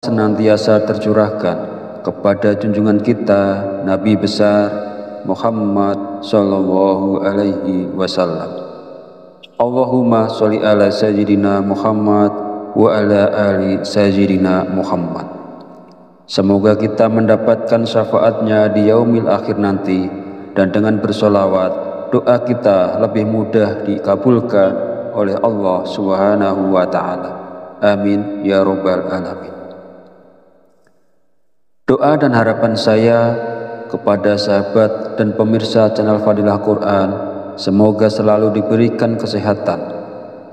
senantiasa tercurahkan kepada junjungan kita Nabi besar Muhammad Sallallahu Alaihi Wasallam. Allahumma sholli ala sayyidina Muhammad wa ala ali sayyidina Muhammad. Semoga kita mendapatkan syafaatnya di yaumil akhir nanti, dan dengan bersolawat doa kita lebih mudah dikabulkan oleh Allah Subhanahu wa Ta'ala. Amin ya Rabbal Alamin. Doa dan harapan saya kepada sahabat dan pemirsa channel Fadilah Quran, semoga selalu diberikan kesehatan,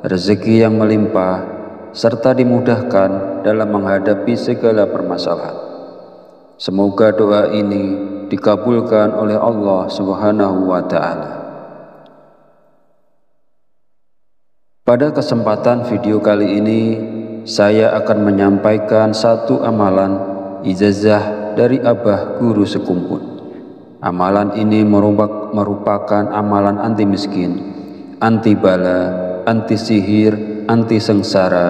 rezeki yang melimpah, serta dimudahkan dalam menghadapi segala permasalahan. Semoga doa ini dikabulkan oleh Allah Subhanahu wa Ta'ala. Pada kesempatan video kali ini, saya akan menyampaikan satu amalan ijazah dari Abah Guru Sekumpul. Amalan ini merupakan amalan anti miskin, anti bala, anti sihir, anti sengsara,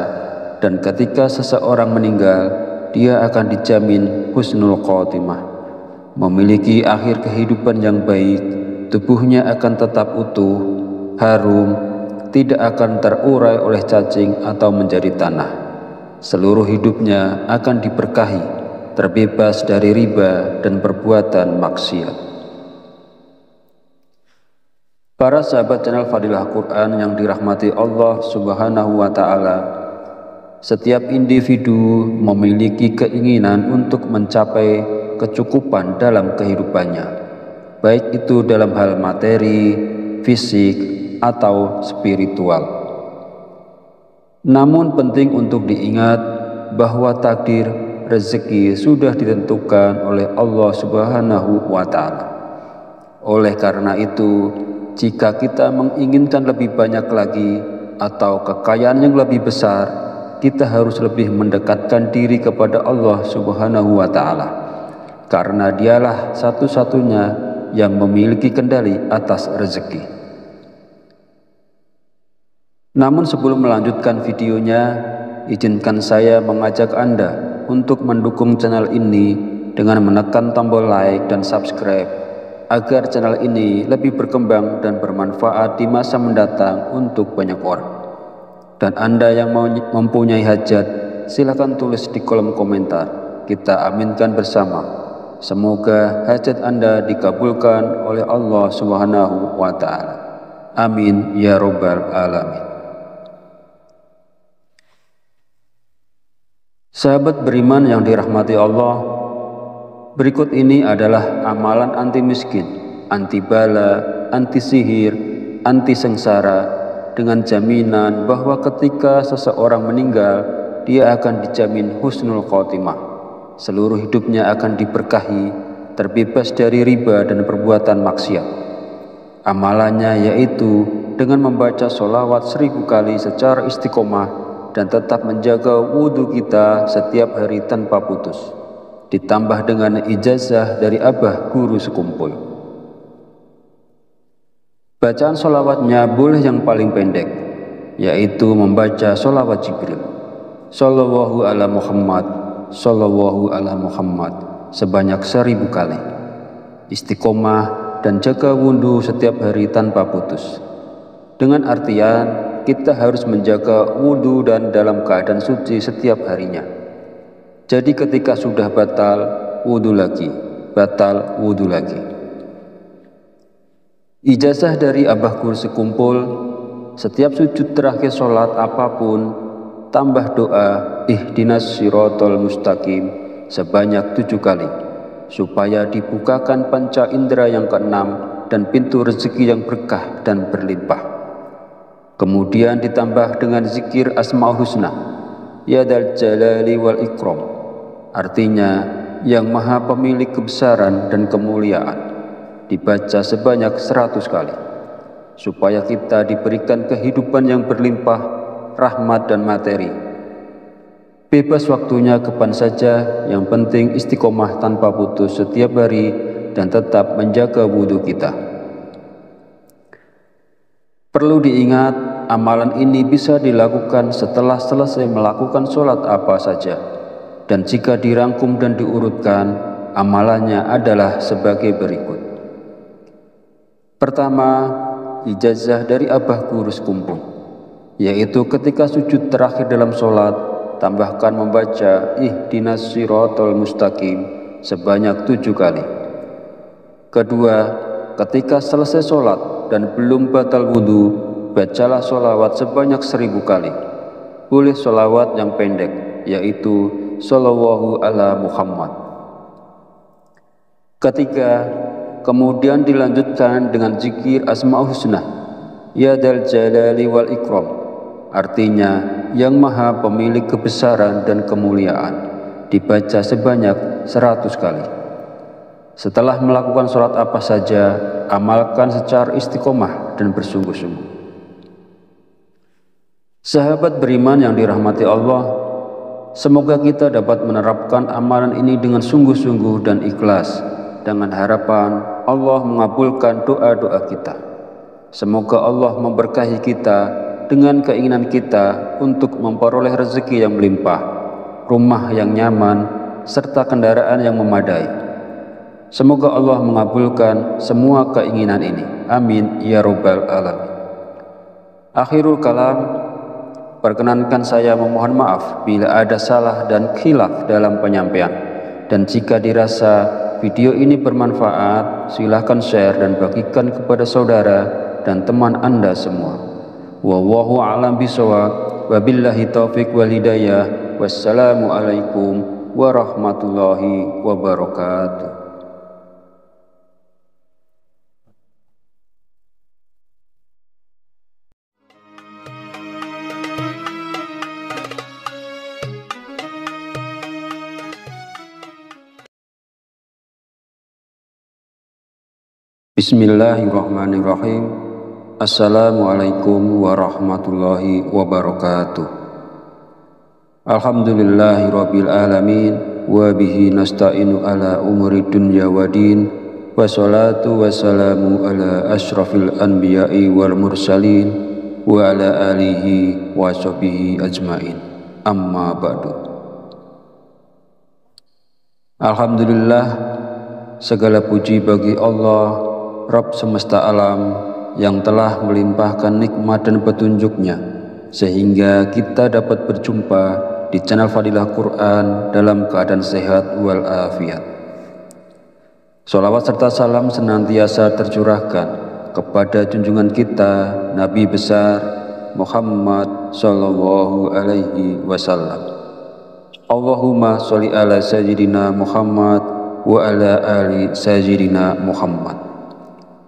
dan ketika seseorang meninggal, dia akan dijamin husnul khotimah, memiliki akhir kehidupan yang baik, tubuhnya akan tetap utuh, harum, tidak akan terurai oleh cacing atau menjadi tanah. Seluruh hidupnya akan diberkahi, terbebas dari riba dan perbuatan maksiat. Para sahabat channel Fadilah Quran yang dirahmati Allah Subhanahu wa Ta'ala, setiap individu memiliki keinginan untuk mencapai kecukupan dalam kehidupannya, baik itu dalam hal materi, fisik, atau spiritual. Namun penting untuk diingat bahwa takdir rezeki sudah ditentukan oleh Allah Subhanahu wa Ta'ala. Oleh karena itu, jika kita menginginkan lebih banyak lagi atau kekayaan yang lebih besar, kita harus lebih mendekatkan diri kepada Allah Subhanahu wa Ta'ala, karena Dialah satu-satunya yang memiliki kendali atas rezeki. Namun sebelum melanjutkan videonya, izinkan saya mengajak Anda untuk mendukung channel ini dengan menekan tombol like dan subscribe, agar channel ini lebih berkembang dan bermanfaat di masa mendatang untuk banyak orang. Dan Anda yang mempunyai hajat, silakan tulis di kolom komentar, kita aminkan bersama. Semoga hajat Anda dikabulkan oleh Allah Subhanahu wa Ta'ala. Amin ya Rabbal Alamin. Sahabat beriman yang dirahmati Allah, berikut ini adalah amalan anti miskin, anti bala, anti sihir, anti sengsara, dengan jaminan bahwa ketika seseorang meninggal, dia akan dijamin husnul khotimah. Seluruh hidupnya akan diberkahi, terbebas dari riba dan perbuatan maksiat. Amalannya yaitu dengan membaca sholawat 1000 kali secara istiqomah dan tetap menjaga wudhu kita setiap hari tanpa putus, ditambah dengan ijazah dari Abah Guru Sekumpul. Bacaan sholawatnya boleh yang paling pendek, yaitu membaca sholawat Jibril, Sallallahu ala Muhammad, Sallallahu ala Muhammad, sebanyak 1000 kali. Istiqomah dan jaga wudhu setiap hari tanpa putus. Dengan artian, kita harus menjaga wudhu dan dalam keadaan suci setiap harinya. Jadi ketika sudah batal, wudhu lagi, batal, wudhu lagi. Ijazah dari Abah Guru Sekumpul, setiap sujud terakhir sholat apapun, tambah doa ihdinas sirotol mustaqim sebanyak 7 kali, supaya dibukakan panca indera yang keenam dan pintu rezeki yang berkah dan berlimpah. Kemudian ditambah dengan zikir Asmaul Husna, Ya Dzal Jalali wal Ikram, artinya yang maha pemilik kebesaran dan kemuliaan, dibaca sebanyak 100 kali, supaya kita diberikan kehidupan yang berlimpah, rahmat dan materi. Bebas waktunya kapan saja, yang penting istiqomah tanpa putus setiap hari dan tetap menjaga wudhu kita. Perlu diingat, amalan ini bisa dilakukan setelah selesai melakukan sholat apa saja. Dan jika dirangkum dan diurutkan, amalannya adalah sebagai berikut. Pertama, ijazah dari Abah Guru Sekumpul, yaitu ketika sujud terakhir dalam sholat, tambahkan membaca Ihdinas Siratal Mustaqim sebanyak 7 kali. Kedua, ketika selesai sholat dan belum batal wudhu, bacalah sholawat sebanyak 1000 kali. Boleh sholawat yang pendek, yaitu Shallallahu ala Muhammad. Ketiga, kemudian dilanjutkan dengan zikir Asma'ul Husna, Ya Dzal Jalali wal Ikram, artinya yang maha pemilik kebesaran dan kemuliaan, dibaca sebanyak 100 kali. Setelah melakukan sholat apa saja, amalkan secara istiqomah dan bersungguh-sungguh. Sahabat beriman yang dirahmati Allah, semoga kita dapat menerapkan amalan ini dengan sungguh-sungguh dan ikhlas, dengan harapan Allah mengabulkan doa-doa kita. Semoga Allah memberkahi kita dengan keinginan kita untuk memperoleh rezeki yang melimpah, rumah yang nyaman, serta kendaraan yang memadai. Semoga Allah mengabulkan semua keinginan ini. Amin ya Rabbal Alamin. Akhirul kalam, perkenankan saya memohon maaf bila ada salah dan khilaf dalam penyampaian. Dan jika dirasa video ini bermanfaat, silahkan share dan bagikan kepada saudara dan teman Anda semua. Wallahu a'lam bishawab. Wabillahi taufiq wal hidayah. Wassalamu alaikum warahmatullahi wabarakatuh. Bismillahirrahmanirrahim. Assalamualaikum warahmatullahi wabarakatuh. Alhamdulillahirabbil alamin wa bihi nasta'inu ala umuri dunya waddin, wassalatu wassalamu ala asyrafil anbiya'i wal mursalin wa ala alihi wa sahbihi ajmain. Amma ba'du. Alhamdulillah, segala puji bagi Allah Rabb semesta alam yang telah melimpahkan nikmat dan petunjuknya sehingga kita dapat berjumpa di channel Fadilah Quran dalam keadaan sehat wal afiat. Sholawat serta salam senantiasa tercurahkan kepada junjungan kita Nabi besar Muhammad sallallahu alaihi wasallam. Allahumma sholli ala sayyidina Muhammad wa ala ali sayyidina Muhammad.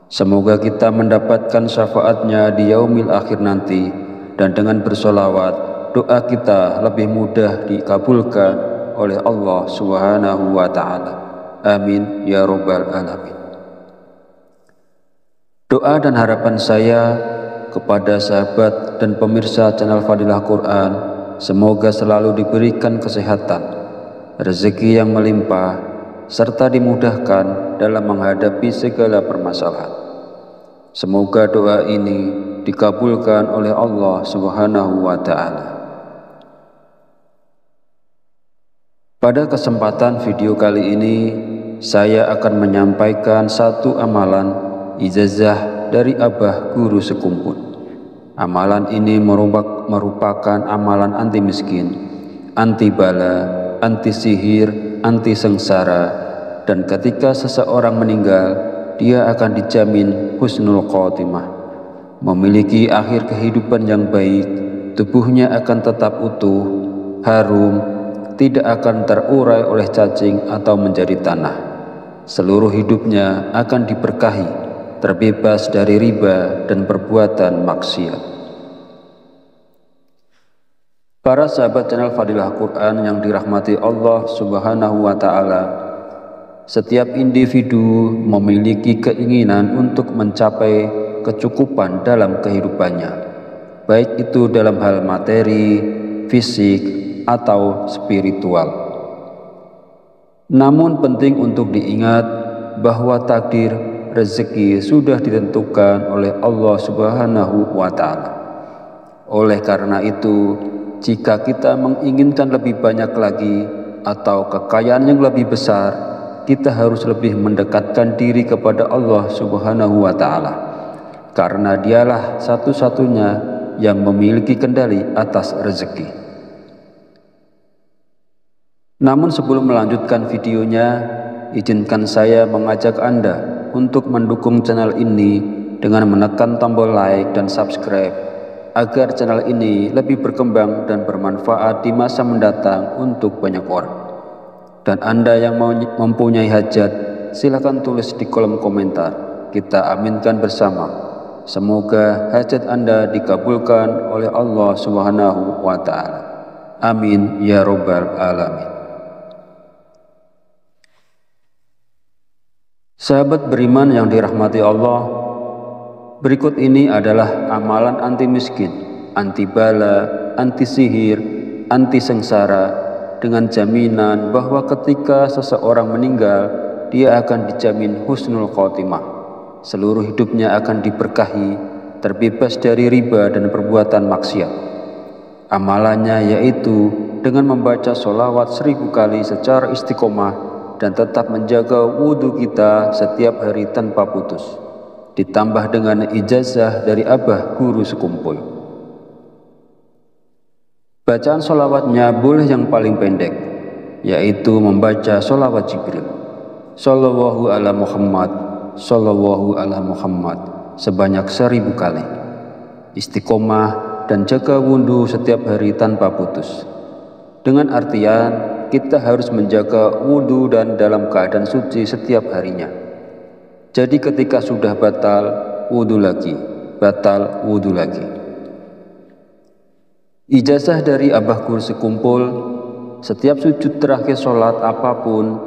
Semoga kita mendapatkan syafaatnya di yaumil akhir nanti, dan dengan bersolawat doa kita lebih mudah dikabulkan oleh Allah Subhanahu wa ta'ala. Amin ya Rabbal Alamin. Doa dan harapan saya kepada sahabat dan pemirsa channel Fadilah Quran, semoga selalu diberikan kesehatan, rezeki yang melimpah, serta dimudahkan dalam menghadapi segala permasalahan. Semoga doa ini dikabulkan oleh Allah Subhanahu wa ta'ala. Pada kesempatan video kali ini, saya akan menyampaikan satu amalan ijazah dari Abah Guru Sekumpul. Amalan ini merupakan amalan anti miskin, anti bala, anti sihir, anti sengsara, dan ketika seseorang meninggal, dia akan dijamin husnul khotimah, memiliki akhir kehidupan yang baik, tubuhnya akan tetap utuh, harum, tidak akan terurai oleh cacing atau menjadi tanah. Seluruh hidupnya akan diberkahi, terbebas dari riba dan perbuatan maksiat. Para sahabat channel Fadilah Quran yang dirahmati Allah Subhanahu wa ta'ala, setiap individu memiliki keinginan untuk mencapai kecukupan dalam kehidupannya, baik itu dalam hal materi, fisik, atau spiritual. Namun penting untuk diingat bahwa takdir rezeki sudah ditentukan oleh Allah Subhanahu wa ta'ala. Oleh karena itu, jika kita menginginkan lebih banyak lagi atau kekayaan yang lebih besar, kita harus lebih mendekatkan diri kepada Allah Subhanahu wa Ta'ala, karena Dialah satu-satunya yang memiliki kendali atas rezeki. Namun sebelum melanjutkan videonya, izinkan saya mengajak Anda untuk mendukung channel ini dengan menekan tombol like dan subscribe, agar channel ini lebih berkembang dan bermanfaat di masa mendatang untuk banyak orang. Dan Anda yang mempunyai hajat, silakan tulis di kolom komentar. Kita aminkan bersama. Semoga hajat Anda dikabulkan oleh Allah Subhanahu wa Ta'ala. Amin ya Rabbal Alamin. Sahabat beriman yang dirahmati Allah, berikut ini adalah amalan anti miskin, anti bala, anti sihir, anti sengsara, dengan jaminan bahwa ketika seseorang meninggal, dia akan dijamin husnul khotimah. Seluruh hidupnya akan diberkahi, terbebas dari riba dan perbuatan maksiat. Amalannya yaitu dengan membaca sholawat 1000 kali secara istiqomah dan tetap menjaga wudhu kita setiap hari tanpa putus, ditambah dengan ijazah dari abah guru sekumpul. Bacaan sholawatnya boleh yang paling pendek, yaitu membaca sholawat Jibril, Sallallahu ala Muhammad, Sallallahu ala Muhammad, sebanyak 1000 kali. Istiqomah dan jaga wudhu setiap hari tanpa putus, dengan artian kita harus menjaga wudhu dan dalam keadaan suci setiap harinya. Jadi ketika sudah batal, wudhu lagi, batal, wudhu lagi. Ijazah dari abah guru sekumpul, setiap sujud terakhir sholat apapun,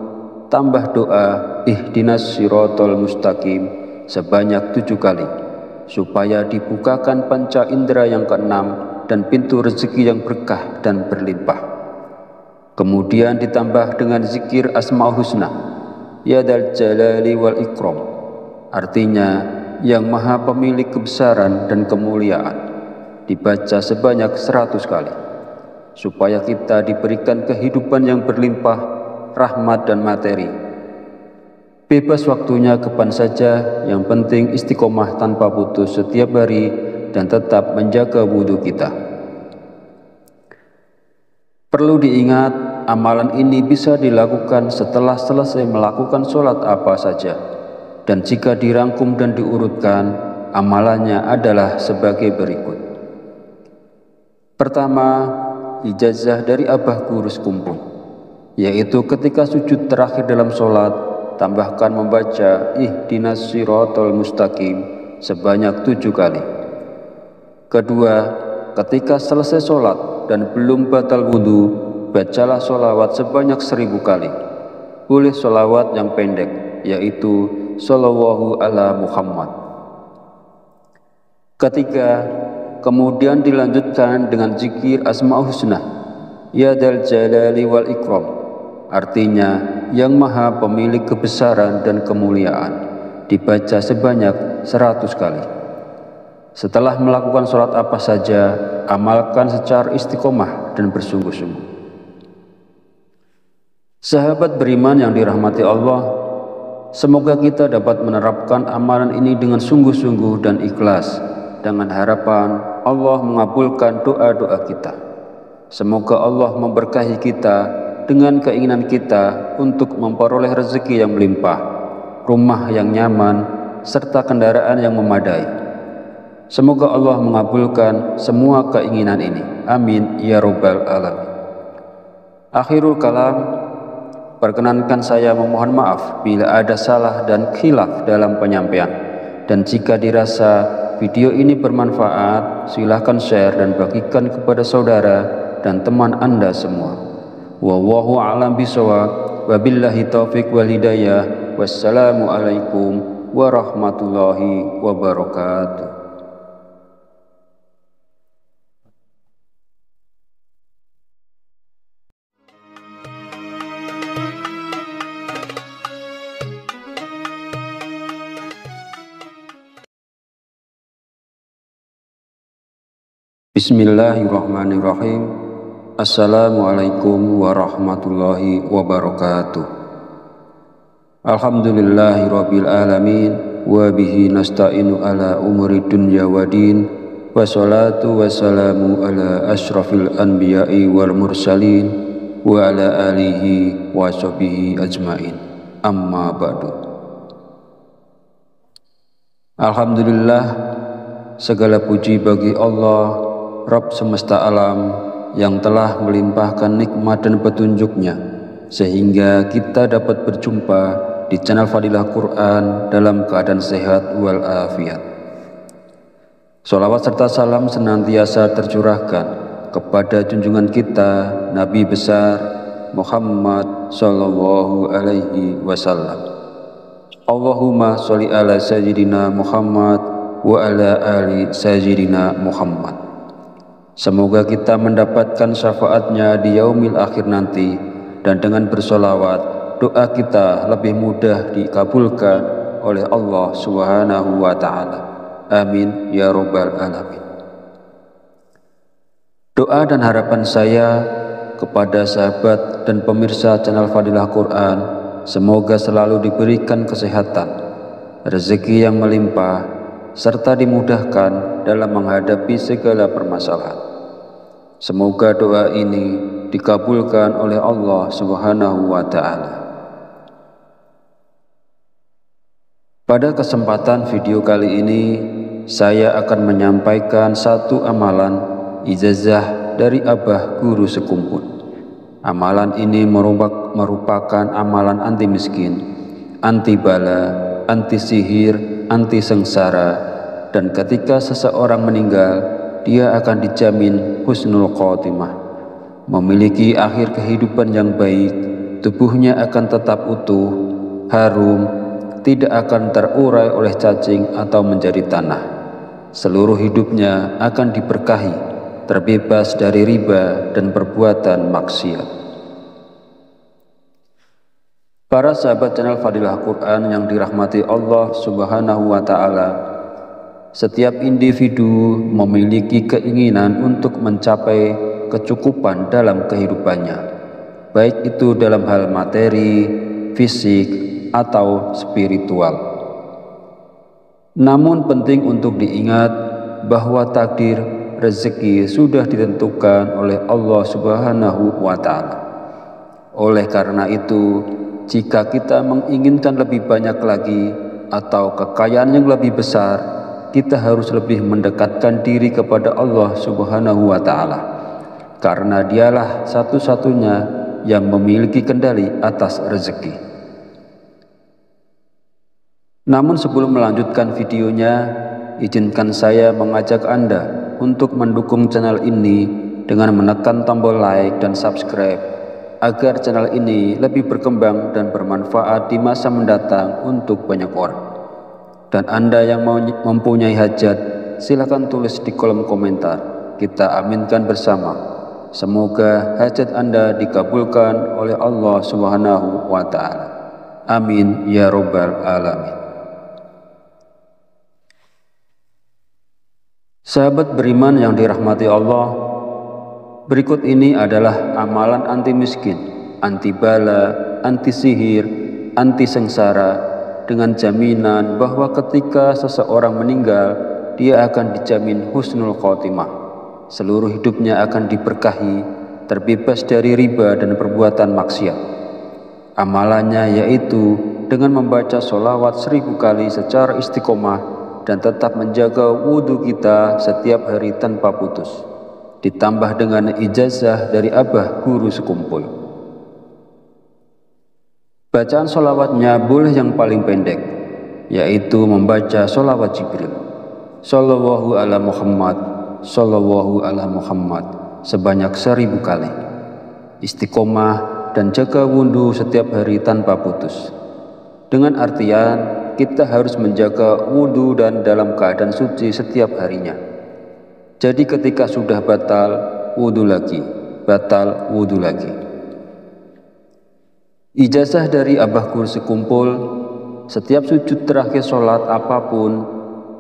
tambah doa ihdinas sirotol mustaqim sebanyak 7 kali, supaya dibukakan panca indera yang keenam dan pintu rezeki yang berkah dan berlimpah. Kemudian ditambah dengan zikir Asmaul Husna, Ya Dzal Jalali wal Ikram, artinya yang maha pemilik kebesaran dan kemuliaan, dibaca sebanyak 100 kali, supaya kita diberikan kehidupan yang berlimpah, rahmat dan materi. Bebas waktunya kapan saja, yang penting istiqomah tanpa putus setiap hari dan tetap menjaga wudhu kita. Perlu diingat, amalan ini bisa dilakukan setelah selesai melakukan sholat apa saja. Dan jika dirangkum dan diurutkan, amalannya adalah sebagai berikut. Pertama, ijazah dari abah guru sekumpul, yaitu ketika sujud terakhir dalam sholat, tambahkan membaca ihdinas sirotol mustaqim sebanyak 7 kali. Kedua, ketika selesai sholat dan belum batal wudhu, bacalah sholawat sebanyak 1000 kali. Boleh sholawat yang pendek, yaitu Sallallahu ala Muhammad. Ketiga, kemudian dilanjutkan dengan zikir Asmaul Husna, Ya Dzal Jalali wal Ikram, artinya yang maha pemilik kebesaran dan kemuliaan, dibaca sebanyak 100 kali. Setelah melakukan sholat apa saja, amalkan secara istiqomah dan bersungguh-sungguh. Sahabat beriman yang dirahmati Allah, semoga kita dapat menerapkan amalan ini dengan sungguh-sungguh dan ikhlas, dengan harapan Allah mengabulkan doa-doa kita. Semoga Allah memberkahi kita dengan keinginan kita untuk memperoleh rezeki yang melimpah, rumah yang nyaman, serta kendaraan yang memadai. Semoga Allah mengabulkan semua keinginan ini. Amin ya Rabbal Alamin. Akhirul kalam, perkenankan saya memohon maaf bila ada salah dan khilaf dalam penyampaian. Dan jika dirasa video ini bermanfaat, silahkan share dan bagikan kepada saudara dan teman Anda semua. Wallahu a'lam bishawab. Wabillahi taufiq wal hidayah. Wassalamualaikum warahmatullahi wabarakatuh. Bismillahirrahmanirrahim. Assalamualaikum warahmatullahi wabarakatuh. Alhamdulillahirabbil alamin wa bihi nasta'inu ala umuri dunya waddin, wassalatu wassalamu ala asyrafil anbiya'i wal mursalin wa ala alihi wa sahbihi ajmain. Amma ba'du. Alhamdulillah, segala puji bagi Allah, Rabb semesta alam, yang telah melimpahkan nikmat dan petunjuknya sehingga kita dapat berjumpa di channel Fadilah Quran dalam keadaan sehat walafiat. Sholawat serta salam senantiasa tercurahkan kepada junjungan kita Nabi besar Muhammad sallallahu alaihi wasallam. Allahumma sholli ala sayyidina Muhammad wa ala ali sayyidina Muhammad. Semoga kita mendapatkan syafaatnya di yaumil akhir nanti, dan dengan bersolawat doa kita lebih mudah dikabulkan oleh Allah Subhanahu wa Ta'ala. Amin ya Rabbal alamin. Doa dan harapan saya kepada sahabat dan pemirsa channel Fadilah Quran, semoga selalu diberikan kesehatan, rezeki yang melimpah, serta dimudahkan dalam menghadapi segala permasalahan. Semoga doa ini dikabulkan oleh Allah Subhanahu wa Ta'ala. Pada kesempatan video kali ini, saya akan menyampaikan satu amalan ijazah dari Abah Guru Sekumpul. Amalan ini merupakan amalan anti miskin, anti bala, anti sihir, anti sengsara, dan ketika seseorang meninggal, dia akan dijamin husnul khotimah, memiliki akhir kehidupan yang baik, tubuhnya akan tetap utuh, harum, tidak akan terurai oleh cacing atau menjadi tanah. Seluruh hidupnya akan diberkahi, terbebas dari riba dan perbuatan maksiat. Para sahabat channel Fadilah Quran yang dirahmati Allah Subhanahu wa Ta'ala, setiap individu memiliki keinginan untuk mencapai kecukupan dalam kehidupannya, baik itu dalam hal materi, fisik, atau spiritual. Namun penting untuk diingat bahwa takdir rezeki sudah ditentukan oleh Allah Subhanahu wa Ta'ala. Oleh karena itu, jika kita menginginkan lebih banyak lagi atau kekayaan yang lebih besar, kita harus lebih mendekatkan diri kepada Allah Subhanahu wa Ta'ala, karena dialah satu-satunya yang memiliki kendali atas rezeki. Namun sebelum melanjutkan videonya, izinkan saya mengajak Anda untuk mendukung channel ini dengan menekan tombol like dan subscribe, agar channel ini lebih berkembang dan bermanfaat di masa mendatang untuk banyak orang. Dan Anda yang mempunyai hajat, silakan tulis di kolom komentar. Kita aminkan bersama. Semoga hajat Anda dikabulkan oleh Allah Subhanahu wa Ta'ala. Amin ya Rabbal alamin. Sahabat beriman yang dirahmati Allah, berikut ini adalah amalan anti miskin, anti bala, anti sihir, anti sengsara, dengan jaminan bahwa ketika seseorang meninggal, dia akan dijamin husnul khotimah. Seluruh hidupnya akan diberkahi, terbebas dari riba dan perbuatan maksiat. Amalannya yaitu dengan membaca sholawat 1000 kali secara istiqomah dan tetap menjaga wudhu kita setiap hari tanpa putus, ditambah dengan ijazah dari Abah Guru Sekumpul. Bacaan sholawatnya boleh yang paling pendek, yaitu membaca sholawat Jibril, Sallallahu ala Muhammad, Sallallahu ala Muhammad, sebanyak 1000 kali. Istiqomah dan jaga wudhu setiap hari tanpa putus. Dengan artian, kita harus menjaga wudhu dan dalam keadaan suci setiap harinya. Jadi ketika sudah batal, wudhu lagi, batal, wudhu lagi. Ijazah dari Abah Guru Sekumpul, setiap sujud terakhir sholat apapun,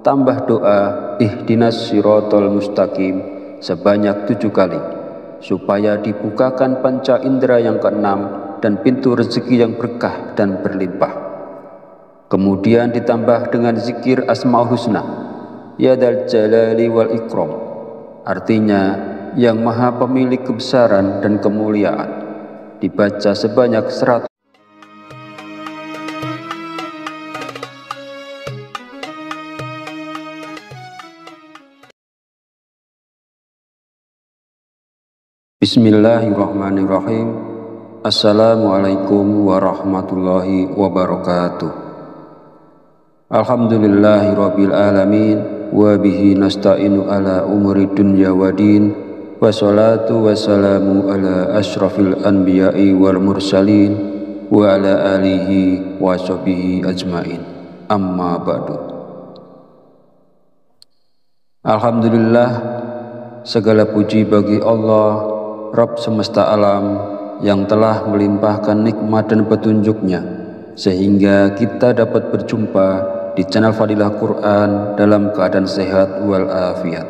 tambah doa ihdinas sirotol mustaqim sebanyak 7 kali. supaya dibukakan panca indera yang keenam dan pintu rezeki yang berkah dan berlimpah. Kemudian ditambah dengan zikir Asmaul Husna, Ya Dzal Jalali wal Ikram, artinya yang maha pemilik kebesaran dan kemuliaan, dibaca sebanyak 100. Bismillahirrahmanirrahim. Assalamualaikum warahmatullahi wabarakatuh. Alhamdulillahirabbil alamin wa bihi nasta'inu ala umuri dunya waddin, wassalatu wassalamu ala asyrafil anbiya'i wal mursalin wa ala alihi wa sahbihi ajmain. Amma ba'du. Alhamdulillah, segala puji bagi Allah Rabb semesta alam yang telah melimpahkan nikmat dan petunjuknya sehingga kita dapat berjumpa di channel Fadilah Quran dalam keadaan sehat wal afiat.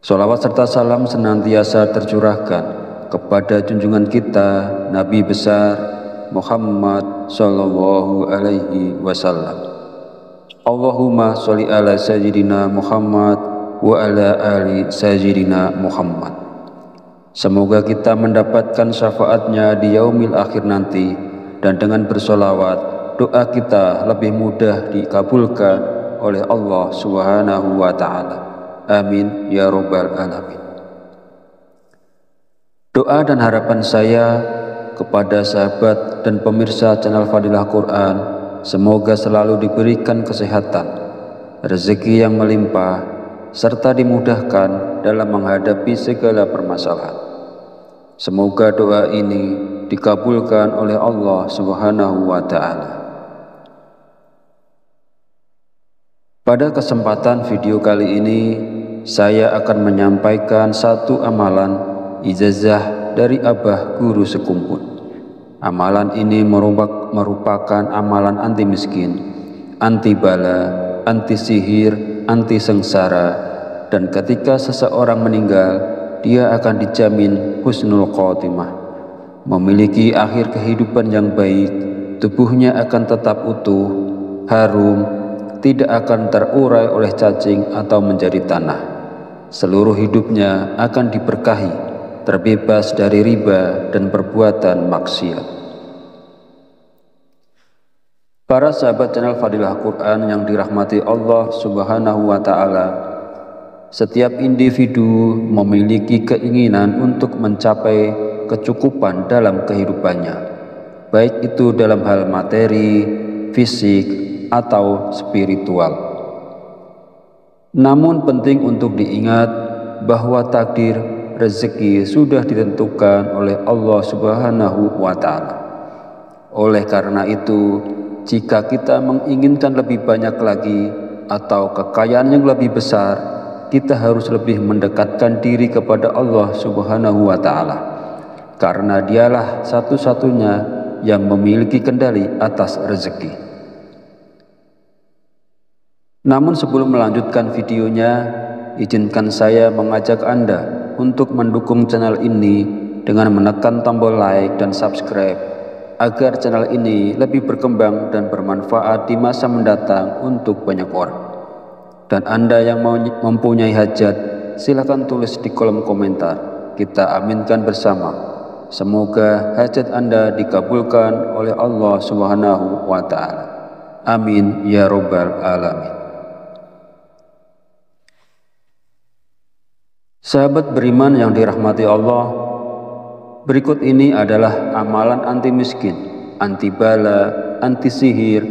Sholawat serta salam senantiasa tercurahkan kepada junjungan kita Nabi besar Muhammad sallallahu alaihi wasallam. Allahumma sholli ala sayyidina Muhammad wa ala ali sayyidina Muhammad. Semoga kita mendapatkan syafaatnya di yaumil akhir nanti, dan dengan bersolawat doa kita lebih mudah dikabulkan oleh Allah Subhanahu wa Ta'ala. Amin ya Rabbal Alamin. Doa dan harapan saya kepada sahabat dan pemirsa channel Fadilah Quran, semoga selalu diberikan kesehatan, rezeki yang melimpah, serta dimudahkan dalam menghadapi segala permasalahan. Semoga doa ini dikabulkan oleh Allah Subhanahu wa Ta'ala. Pada kesempatan video kali ini, saya akan menyampaikan satu amalan ijazah dari Abah Guru Sekumpul. Amalan ini merupakan amalan anti miskin, anti bala, anti sihir, anti sengsara, dan ketika seseorang meninggal, dia akan dijamin husnul khotimah, memiliki akhir kehidupan yang baik, tubuhnya akan tetap utuh, harum, tidak akan terurai oleh cacing atau menjadi tanah. Seluruh hidupnya akan diberkahi, terbebas dari riba dan perbuatan maksiat. Para sahabat channel Fadilah Quran yang dirahmati Allah Subhanahu wa Ta'ala, setiap individu memiliki keinginan untuk mencapai kecukupan dalam kehidupannya, baik itu dalam hal materi, fisik, atau spiritual. Namun penting untuk diingat bahwa takdir rezeki sudah ditentukan oleh Allah Subhanahu wa Ta'ala. Oleh karena itu, jika kita menginginkan lebih banyak lagi atau kekayaan yang lebih besar, kita harus lebih mendekatkan diri kepada Allah Subhanahu wa Ta'ala, karena dialah satu-satunya yang memiliki kendali atas rezeki. Namun sebelum melanjutkan videonya, izinkan saya mengajak Anda untuk mendukung channel ini dengan menekan tombol like dan subscribe, agar channel ini lebih berkembang dan bermanfaat di masa mendatang untuk banyak orang. Dan Anda yang mempunyai hajat, silakan tulis di kolom komentar. Kita aminkan bersama. Semoga hajat Anda dikabulkan oleh Allah Subhanahu wa Ta'ala. Amin ya Rabbal Alamin. Sahabat beriman yang dirahmati Allah, berikut ini adalah amalan anti miskin, anti bala, anti sihir,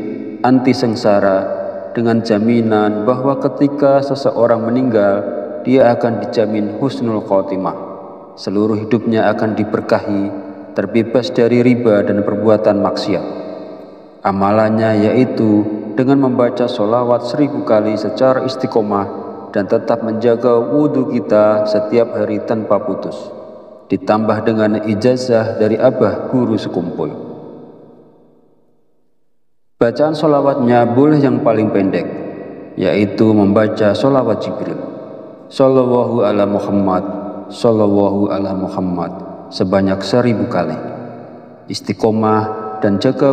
anti sengsara, dengan jaminan bahwa ketika seseorang meninggal, dia akan dijamin husnul khotimah. Seluruh hidupnya akan diberkahi, terbebas dari riba dan perbuatan maksiat. Amalannya yaitu dengan membaca sholawat 1000 kali secara istiqomah dan tetap menjaga wudhu kita setiap hari tanpa putus, ditambah dengan ijazah dari Abah Guru Sekumpul. Bacaan sholawatnya boleh yang paling pendek, yaitu membaca sholawat Jibril, Sallallahu ala Muhammad, Shallallahu ala Muhammad sebanyak 1000 kali. Istiqomah dan jaga